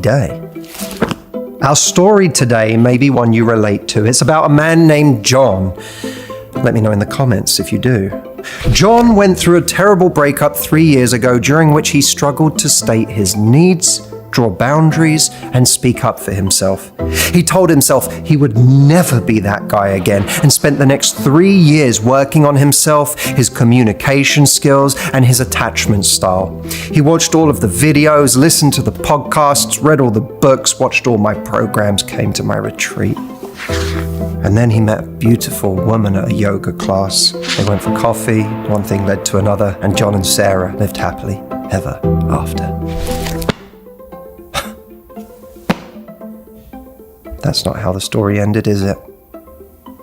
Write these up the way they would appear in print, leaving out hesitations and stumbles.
day. Our story today may be one you relate to. It's about a man named John. Let me know in the comments if you do. John went through a terrible breakup 3 years ago, during which he struggled to state his needs, draw boundaries, and speak up for himself. He told himself he would never be that guy again, and spent the next 3 years working on himself, his communication skills, and his attachment style. He watched all of the videos, listened to the podcasts, read all the books, watched all my programs, came to my retreat. And then he met a beautiful woman at a yoga class. They went for coffee, one thing led to another, and John and Sarah lived happily ever after. That's not how the story ended, is it?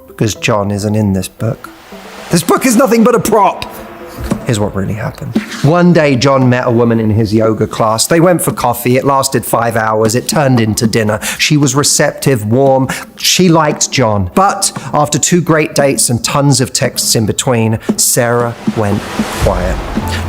Because John isn't in this book. This book is nothing but a prop. Here's what really happened. One day, John met a woman in his yoga class. They went for coffee. It lasted 5 hours. It turned into dinner. She was receptive, warm. She liked John. But after 2 great dates and tons of texts in between, Sarah went quiet.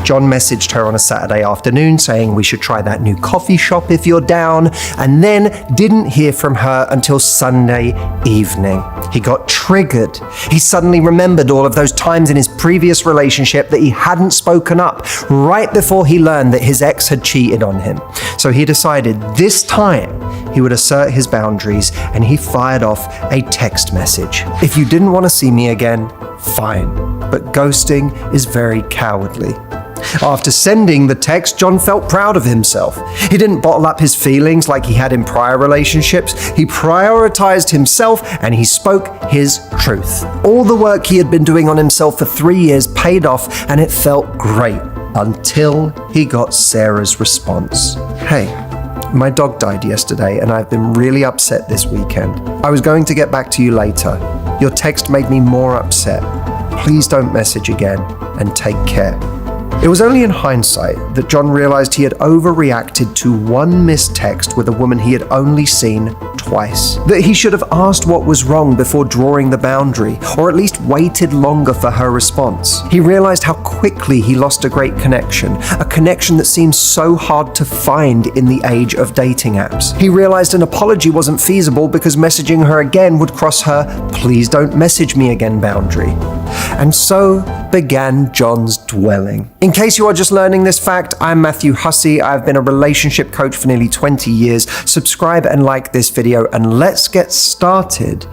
John messaged her on a Saturday afternoon saying we should try that new coffee shop if you're down, and then didn't hear from her until Sunday evening. He got triggered. He suddenly remembered all of those times in his previous relationship that he hadn't spoken up right before he learned that his ex had cheated on him. So he decided this time he would assert his boundaries, and he fired off a text message. If you didn't want to see me again, fine, but ghosting is very cowardly. After sending the text, John felt proud of himself. He didn't bottle up his feelings like he had in prior relationships. He prioritized himself and he spoke his truth. All the work he had been doing on himself for 3 years paid off, and it felt great until he got Sarah's response. Hey, my dog died yesterday and I've been really upset this weekend. I was going to get back to you later. Your text made me more upset. Please don't message again, and take care. It was only in hindsight that John realized he had overreacted to one missed text with a woman he had only seen twice. That he should have asked what was wrong before drawing the boundary, or at least waited longer for her response. He realized how quickly he lost a great connection, a connection that seems so hard to find in the age of dating apps. He realized an apology wasn't feasible because messaging her again would cross her "please don't message me again" boundary. And so began John's dwelling. In case you are just learning this fact, I'm Matthew Hussey. I've been a relationship coach for nearly 20 years. Subscribe and like this video, and let's get started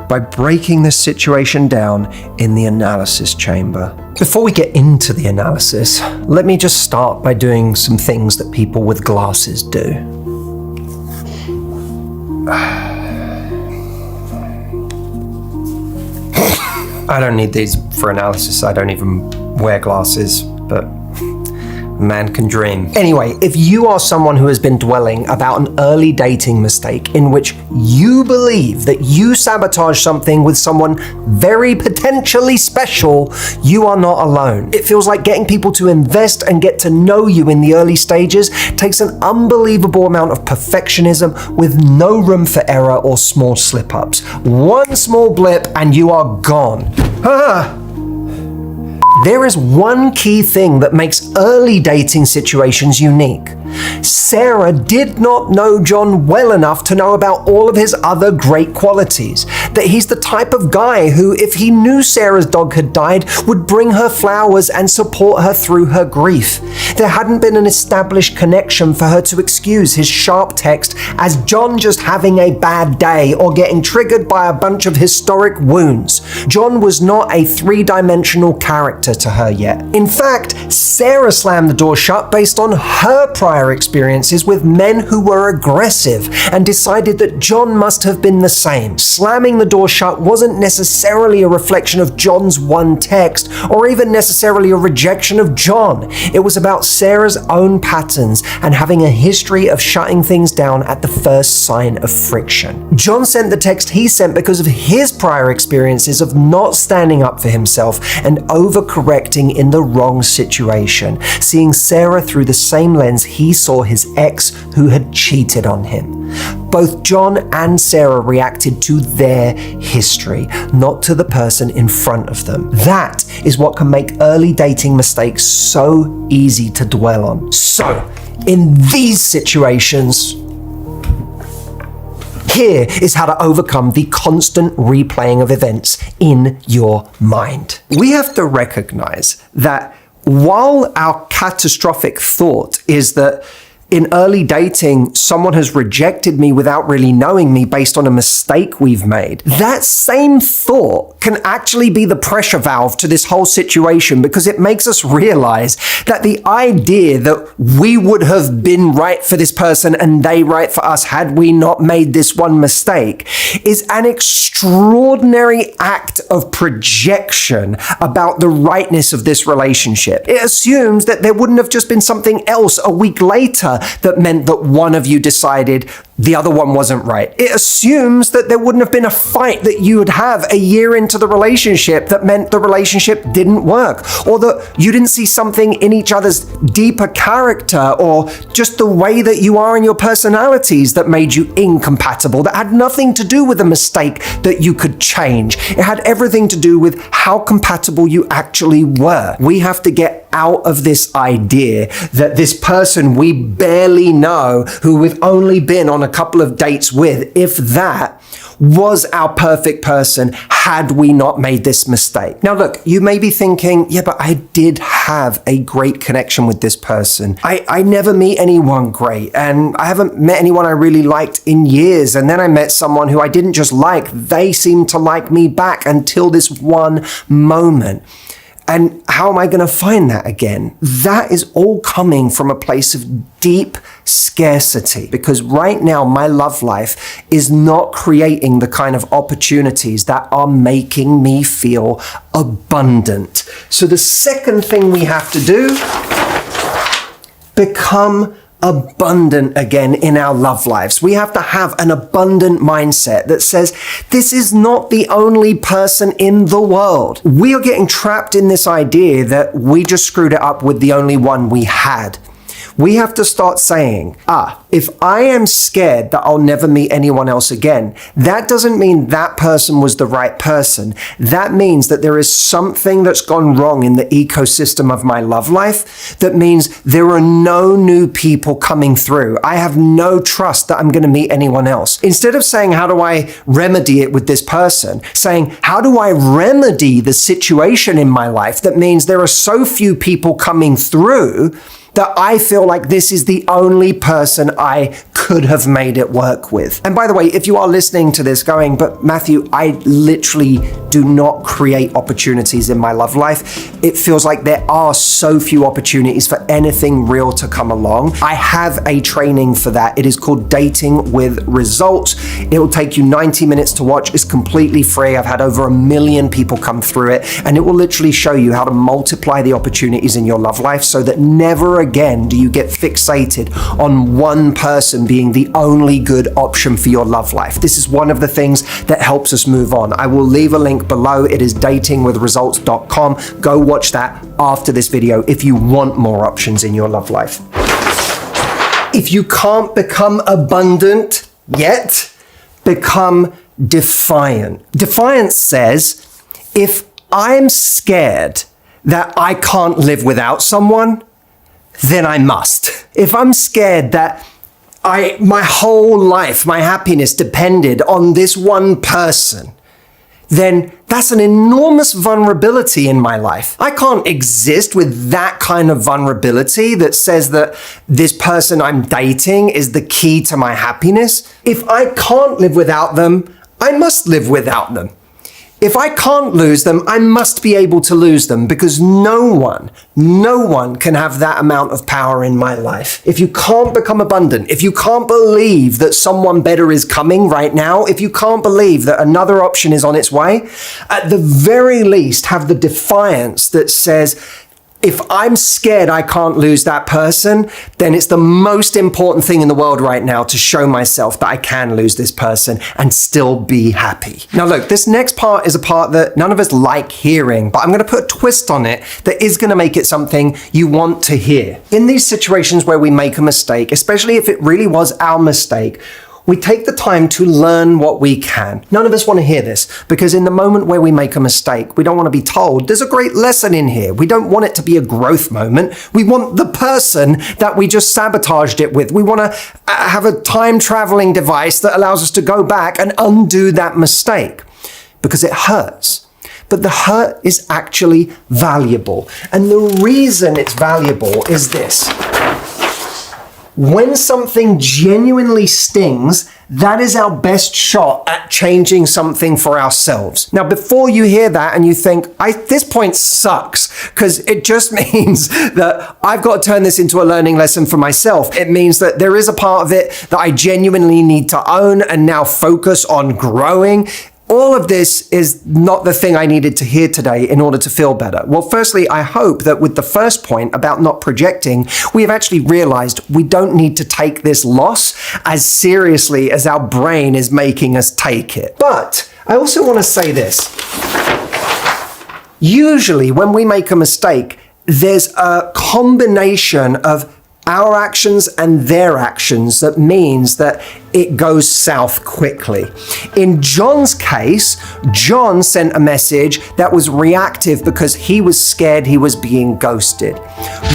by breaking this situation down in the analysis chamber. Before we get into the analysis, let me just start by doing some things that people with glasses do. I don't need these for analysis. I don't even wear glasses, but man can dream. Anyway, if you are someone who has been dwelling about an early dating mistake in which you believe that you sabotage something with someone very potentially special, you are not alone. It feels like getting people to invest and get to know you in the early stages takes an unbelievable amount of perfectionism with no room for error or small slip-ups. One small blip and you are gone. There is one key thing that makes early dating situations unique. Sarah did not know John well enough to know about all of his other great qualities. That he's the type of guy who, if he knew Sarah's dog had died, would bring her flowers and support her through her grief. There hadn't been an established connection for her to excuse his sharp text as John just having a bad day or getting triggered by a bunch of historic wounds. John was not a 3-dimensional character to her yet. In fact, Sarah slammed the door shut based on her prior experiences with men who were aggressive, and decided that John must have been the same. Slamming the door shut wasn't necessarily a reflection of John's one text, or even necessarily a rejection of John. It was about Sarah's own patterns and having a history of shutting things down at the first sign of friction. John sent the text he sent because of his prior experiences of not standing up for himself and overcorrecting in the wrong situation, seeing Sarah through the same lens he saw his ex who had cheated on him. Both John and Sarah reacted to their history, not to the person in front of them. That is what can make early dating mistakes so easy to dwell on. So, in these situations, Here is how to overcome the constant replaying of events in your mind. We have to recognize that while our catastrophic thought is that in early dating, someone has rejected me without really knowing me based on a mistake we've made, that same thought can actually be the pressure valve to this whole situation, because it makes us realize that the idea that we would have been right for this person and they right for us had we not made this one mistake is an extraordinary act of projection about the rightness of this relationship. It assumes that there wouldn't have just been something else a week later that meant that one of you decided the other one wasn't right. It assumes that there wouldn't have been a fight that you would have a year into the relationship that meant the relationship didn't work, or that you didn't see something in each other's deeper character or just the way that you are in your personalities that made you incompatible, that had nothing to do with a mistake that you could change. It had everything to do with how compatible you actually were. We have to get out of this idea that this person we barely know, who we've only been on a couple of dates with, if that, was our perfect person had we not made this mistake. Now look, you may be thinking, yeah, but I did have a great connection with this person. I never meet anyone great, and I haven't met anyone I really liked in years, and then I met someone who I didn't just like, they seemed to like me back until this one moment. And how am I going to find that again? That is all coming from a place of deep scarcity, because right now my love life is not creating the kind of opportunities that are making me feel abundant. So the second thing we have to do, become abundant again in our love lives. We have to have an abundant mindset that says this is not the only person in the world. We are getting trapped in this idea that we just screwed it up with the only one we had. We have to start saying, if I am scared that I'll never meet anyone else again, that doesn't mean that person was the right person. That means that there is something that's gone wrong in the ecosystem of my love life. That means there are no new people coming through. I have no trust that I'm going to meet anyone else. Instead of saying, how do I remedy it with this person? Saying, how do I remedy the situation in my life that means there are so few people coming through that I feel like this is the only person I could have made it work with. And by the way, if you are listening to this going, but Matthew, I literally do not create opportunities in my love life. It feels like there are so few opportunities for anything real to come along. I have a training for that. It is called Dating with Results. It will take you 90 minutes to watch. It's completely free. I've had over 1 million people come through it, and it will literally show you how to multiply the opportunities in your love life so that never again do you get fixated on one person being the only good option for your love life. This is one of the things that helps us move on. I will leave a link below. It is datingwithresults.com. Go watch that after this video if you want more options in your love life. If you can't become abundant yet, become defiant. Defiance says, if I'm scared that I can't live without someone, then I must. If I'm scared that my whole life, my happiness depended on this one person, then that's an enormous vulnerability in my life. I can't exist with that kind of vulnerability that says that this person I'm dating is the key to my happiness. If I can't live without them, I must live without them. If I can't lose them, I must be able to lose them, because no one can have that amount of power in my life. If you can't become abundant, if you can't believe that someone better is coming right now, if you can't believe that another option is on its way, at the very least have the defiance that says, if I'm scared I can't lose that person, then it's the most important thing in the world right now to show myself that I can lose this person and still be happy. Now look, this next part is a part that none of us like hearing, but I'm going to put a twist on it that is going to make it something you want to hear. In these situations where we make a mistake, especially if it really was our mistake, We take the time to learn what we can. None of us want to hear this because in the moment where we make a mistake, we don't want to be told there's a great lesson in here. We don't want it to be a growth moment. We want the person that we just sabotaged it with. We want to have a time traveling device that allows us to go back and undo that mistake because it hurts. But the hurt is actually valuable. And the reason it's valuable is this. When something genuinely stings, that is our best shot at changing something for ourselves. Now, before you hear that and you think, this point sucks, because it just means that I've got to turn this into a learning lesson for myself. It means that there is a part of it that I genuinely need to own and now focus on growing. All of this is not the thing I needed to hear today in order to feel better. Well, firstly, I hope that with the first point about not projecting, we have actually realized we don't need to take this loss as seriously as our brain is making us take it. But I also want to say this. Usually when we make a mistake, there's a combination of our actions and their actions that means that it goes south quickly. In John's case, John sent a message that was reactive because he was scared he was being ghosted.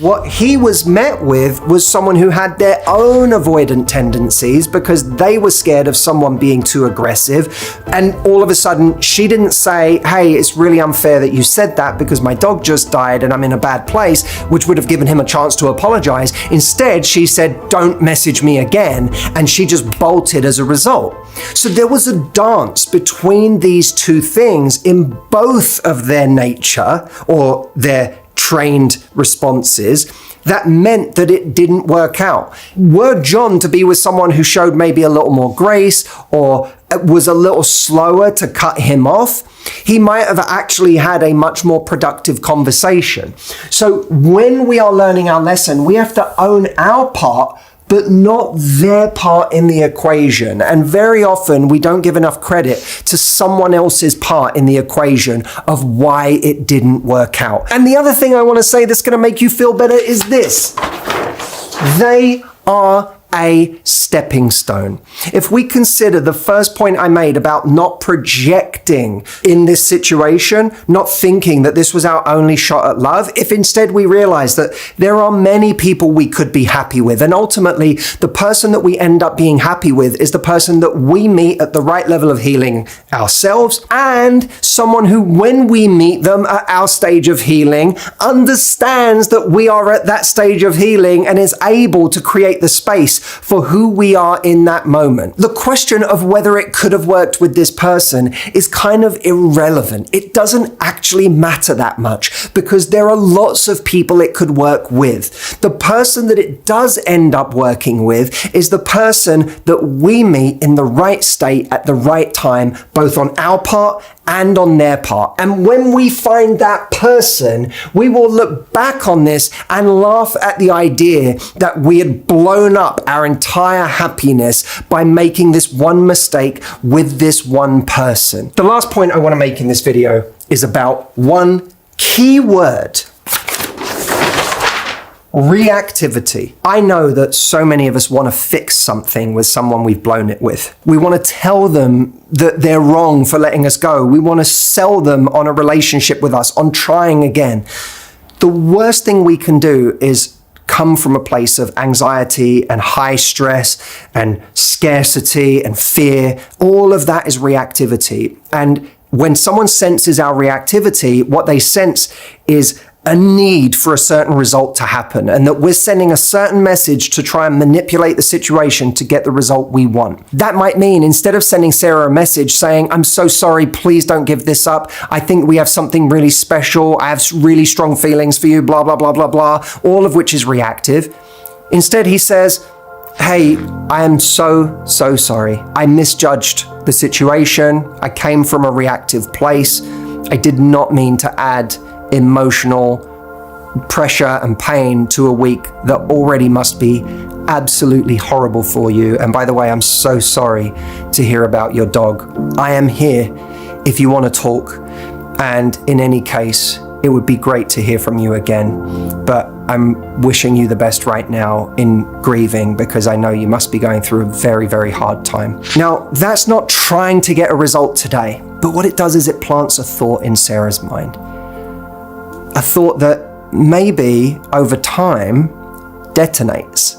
What he was met with was someone who had their own avoidant tendencies because they were scared of someone being too aggressive. And all of a sudden, she didn't say, hey, it's really unfair that you said that because my dog just died and I'm in a bad place, which would have given him a chance to apologize. Instead, she said, don't message me again. And she just bolted as a result. So there was a dance between these two things in both of their nature or their trained responses that meant that it didn't work out. Were John to be with someone who showed maybe a little more grace or was a little slower to cut him off, he might have actually had a much more productive conversation. So when we are learning our lesson, we have to own our part, but not their part in the equation. And very often we don't give enough credit to someone else's part in the equation of why it didn't work out. And the other thing I want to say that's going to make you feel better is this. They are a stepping stone. If we consider the first point I made about not projecting in this situation, not thinking that this was our only shot at love, if instead we realize that there are many people we could be happy with, and ultimately the person that we end up being happy with is the person that we meet at the right level of healing ourselves, and someone who, when we meet them at our stage of healing, understands that we are at that stage of healing and is able to create the space for who we are in that moment. The question of whether it could have worked with this person is kind of irrelevant. It doesn't actually matter that much because there are lots of people it could work with. The person that it does end up working with is the person that we meet in the right state at the right time, both on our part and on their part. And when we find that person, we will look back on this and laugh at the idea that we had blown up our entire happiness by making this one mistake with this one person. The last point I want to make in this video is about one key word. Reactivity. I know that so many of us want to fix something with someone we've blown it with. We want to tell them that they're wrong for letting us go. We want to sell them on a relationship with us, on trying again. The worst thing we can do is come from a place of anxiety and high stress and scarcity and fear. All of that is reactivity. And when someone senses our reactivity, what they sense is a need for a certain result to happen, and that we're sending a certain message to try and manipulate the situation to get the result we want. That might mean instead of sending Sarah a message saying, I'm so sorry, please don't give this up. I think we have something really special. I have really strong feelings for you, blah, blah, blah, blah, blah, all of which is reactive. Instead, he says, hey, I am so sorry. I misjudged the situation. I came from a reactive place. I did not mean to add emotional pressure and pain to a week that already must be absolutely horrible for you. And by the way, I'm so sorry to hear about your dog. I am here if you want to talk. And in any case, it would be great to hear from you again. But I'm wishing you the best right now in grieving, because I know you must be going through a very, very hard time. Now, that's not trying to get a result today, but what it does is it plants a thought in Sarah's mind. A thought that maybe over time detonates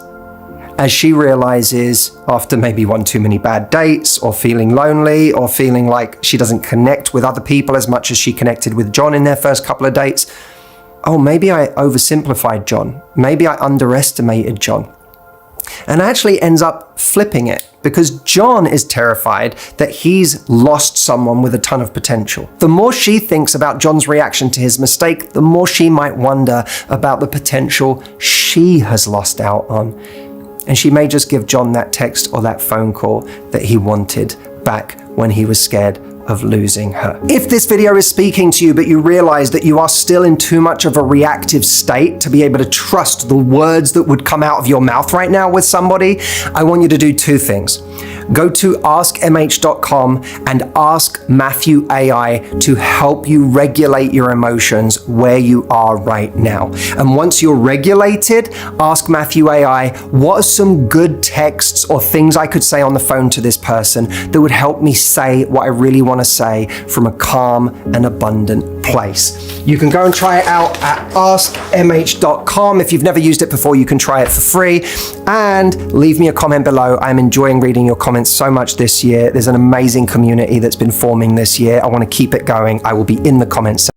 as she realizes, after maybe one too many bad dates, or feeling lonely, or feeling like she doesn't connect with other people as much as she connected with John in their first couple of dates. Oh, maybe I oversimplified John. Maybe I underestimated John. And actually ends up flipping it, because John is terrified that he's lost someone with a ton of potential. The more she thinks about John's reaction to his mistake, the more she might wonder about the potential she has lost out on. And she may just give John that text or that phone call that he wanted back when he was scared of losing her. If this video is speaking to you, but you realize that you are still in too much of a reactive state to be able to trust the words that would come out of your mouth right now with somebody, I want you to do two things. Go to askmh.com and ask Matthew AI to help you regulate your emotions where you are right now. And once you're regulated, ask Matthew AI, what are some good texts or things I could say on the phone to this person that would help me say what I really want to say from a calm and abundant place. You can go and try it out at askmh.com. If you've never used it before, you can try it for free, and leave me a comment below. I'm enjoying reading your comments so much this year. There's an amazing community that's been forming this year. I want to keep it going. I will be in the comments section.